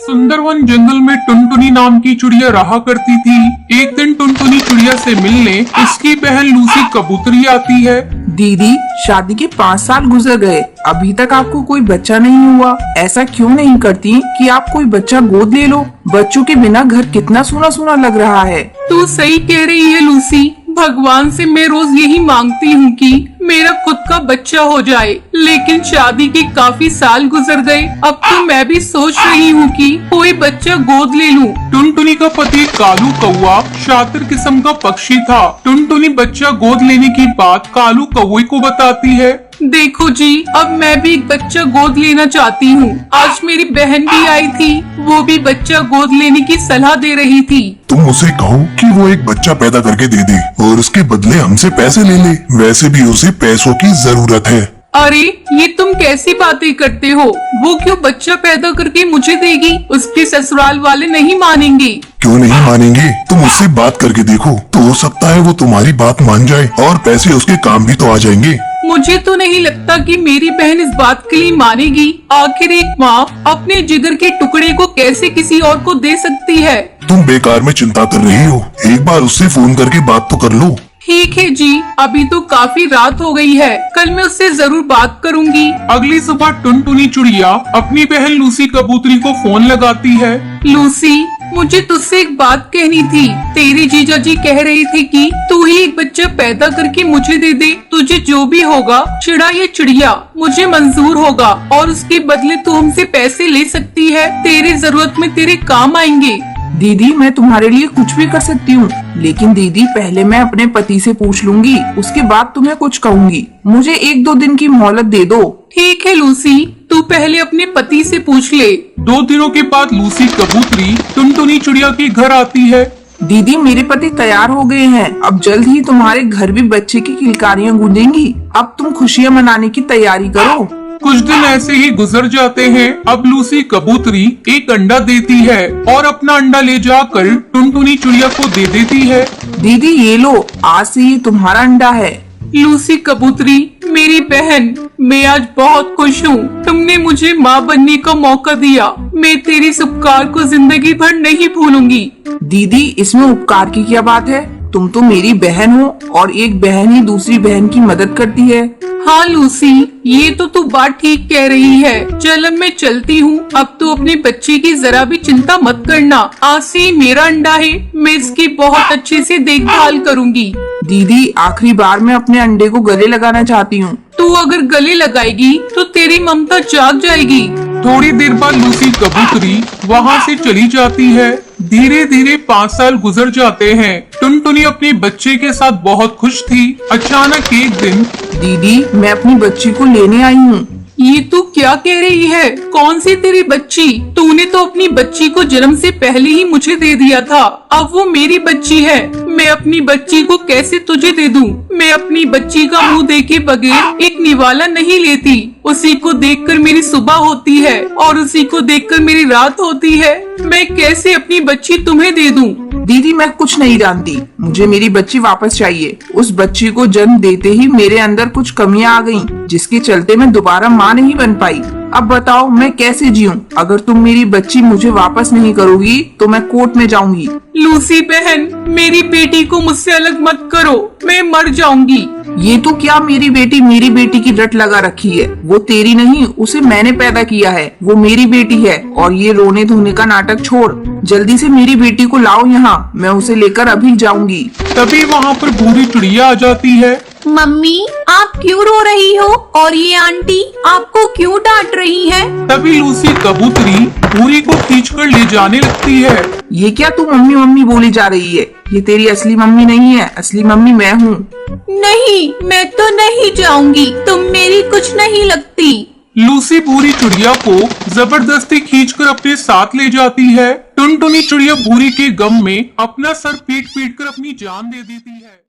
सुंदरवन जंगल में टुनटुनी नाम की चिड़िया रहा करती थी। एक दिन टुनटुनी चिड़िया से मिलने उसकी बहन लूसी कबूतरी आती है। दीदी, शादी के 5 साल गुजर गए, अभी तक आपको कोई बच्चा नहीं हुआ। ऐसा क्यों नहीं करती कि आप कोई बच्चा गोद ले लो? बच्चों के बिना घर कितना सूना सूना लग रहा है। तू सही कह रही है लूसी। भगवान से मैं रोज यही मांगती हूँ कि मेरा खुद का बच्चा हो जाए, लेकिन शादी के काफी साल गुजर गए। अब तो मैं भी सोच रही हूँ कि कोई बच्चा गोद ले लूं। टुनटुनी का पति कालू कौवा शातिर किस्म का पक्षी था। टुनटुनी बच्चा गोद लेने की बात कालू कौवे को बताती है। देखो जी, अब मैं भी एक बच्चा गोद लेना चाहती हूँ। आज मेरी बहन भी आई थी, वो भी बच्चा गोद लेने की सलाह दे रही थी। तुम उसे कहो कि वो एक बच्चा पैदा करके दे दे और उसके बदले हमसे पैसे ले ले। वैसे भी उसे पैसों की जरूरत है। अरे, ये तुम कैसी बातें करते हो? वो क्यों बच्चा पैदा करके मुझे देगी? उसके ससुराल वाले नहीं मानेंगे। क्यों नहीं मानेंगे? तुम उससे बात करके देखो, तो हो सकता है वो तुम्हारी बात मान जाए और पैसे उसके काम भी तो आ जाएंगे। मुझे तो नहीं लगता कि मेरी बहन इस बात के लिए मानेगी। आखिर एक माँ अपने जिगर के टुकड़े को कैसे किसी और को दे सकती है? तुम बेकार में चिंता कर रही हो, एक बार उससे फोन करके बात तो कर लो। ठीक है जी, अभी तो काफी रात हो गई है, कल मैं उससे जरूर बात करूंगी। अगली सुबह टुनटुनी चिड़िया अपनी बहन लूसी कबूतरी को फोन लगाती है। लूसी, मुझे तुझसे एक बात कहनी थी। तेरी जीजा जी कह रही थी कि तू ही एक बच्चा पैदा करके मुझे दे दे। तुझे जो भी होगा, चिड़ा या चिड़िया, मुझे मंजूर होगा और उसके बदले तू हमसे पैसे ले सकती है। तेरी जरूरत में तेरे काम आएंगे। दीदी, मैं तुम्हारे लिए कुछ भी कर सकती हूँ, लेकिन दीदी पहले मैं अपने पति से पूछ लूंगी, उसके बाद तुम्हें कुछ कहूँगी। मुझे 1-2 दिन की मोहलत दे दो। ठीक है लूसी, तू पहले अपने पति से पूछ ले। 2 दिनों के बाद लूसी कबूतरी टुनटुनी चिड़िया के घर आती है। दीदी, मेरे पति तैयार हो गए हैं, अब जल्द ही तुम्हारे घर भी बच्चे की किलकारियाँ गूंजेंगी। अब तुम खुशियाँ मनाने की तैयारी करो। कुछ दिन ऐसे ही गुजर जाते हैं। अब लूसी कबूतरी एक अंडा देती है और अपना अंडा ले जाकर टुनटुनी चिड़िया को दे देती है। दीदी, ये लो, आज से ये तुम्हारा अंडा है। लूसी कबूतरी, मेरी बहन, मैं आज बहुत खुश हूँ। तुमने मुझे माँ बनने का मौका दिया। मैं तेरी इस उपकार को जिंदगी भर नहीं भूलूंगी। दीदी, इसमें उपकार की क्या बात है? तुम तो मेरी बहन हो और एक बहन ही दूसरी बहन की मदद करती है। हाँ लूसी, ये तो तू बात ठीक कह रही है। चल अब मैं चलती हूँ। अब तू अपने बच्चे की जरा भी चिंता मत करना। आज से ये मेरा अंडा है, मैं इसकी बहुत अच्छे से देखभाल करूँगी। दीदी, आखिरी बार मैं अपने अंडे को गले लगाना चाहती हूँ। तू अगर गले लगाएगी तो तेरी ममता जाग जाएगी। थोड़ी देर बाद लूसी कबूतरी वहाँ से चली जाती है। धीरे धीरे 5 साल गुजर जाते हैं। टुनटुनी अपने बच्चे के साथ बहुत खुश थी। अचानक एक दिन, दीदी, मैं अपनी बच्ची को लेने आई हूँ। ये तू क्या कह रही है? कौन सी तेरी बच्ची? तूने तो अपनी बच्ची को जन्म से पहले ही मुझे दे दिया था। अब वो मेरी बच्ची है। मैं अपनी बच्ची को कैसे तुझे दे दूं? मैं अपनी बच्ची का मुंह देखे बगैर एक निवाला नहीं लेती। उसी को देखकर मेरी सुबह होती है और उसी को देखकर मेरी रात होती है। मैं कैसे अपनी बच्ची तुम्हें दे दूं? दीदी, मैं कुछ नहीं जानती, मुझे मेरी बच्ची वापस चाहिए। उस बच्ची को जन्म देते ही मेरे अंदर कुछ कमियां आ गईं, जिसके चलते मैं दोबारा माँ नहीं बन पाई। अब बताओ मैं कैसे जीऊं? अगर तुम मेरी बच्ची मुझे वापस नहीं करोगी तो मैं कोर्ट में जाऊंगी। लूसी बहन, मेरी बेटी को मुझसे अलग मत करो, मैं मर जाऊंगी। ये तो क्या मेरी बेटी की रट लगा रखी है। वो तेरी नहीं, उसे मैंने पैदा किया है। वो मेरी बेटी है और ये रोने धोने का नाटक छोड़, जल्दी से मेरी बेटी को लाओ यहाँ, मैं उसे लेकर अभी जाऊंगी। तभी वहाँ पर बूढ़ी चिड़िया आ जाती है। मम्मी, आप क्यों रो रही हो? और ये आंटी आपको क्यों डांट रही है? तभी लूसी कबूतरी बूढ़ी को खींचकर ले जाने लगती है। ये क्या तू मम्मी मम्मी बोली जा रही है? ये तेरी असली मम्मी नहीं है, असली मम्मी मैं हूँ। नहीं, मैं तो नहीं जाऊंगी, तुम मेरी कुछ नहीं लगती। लूसी बूढ़ी चिड़िया को जबरदस्ती खींचकर अपने साथ ले जाती है। टुनटुनी चिड़िया बूढ़ी के गम में अपना सर पीट पीट कर अपनी जान दे देती है।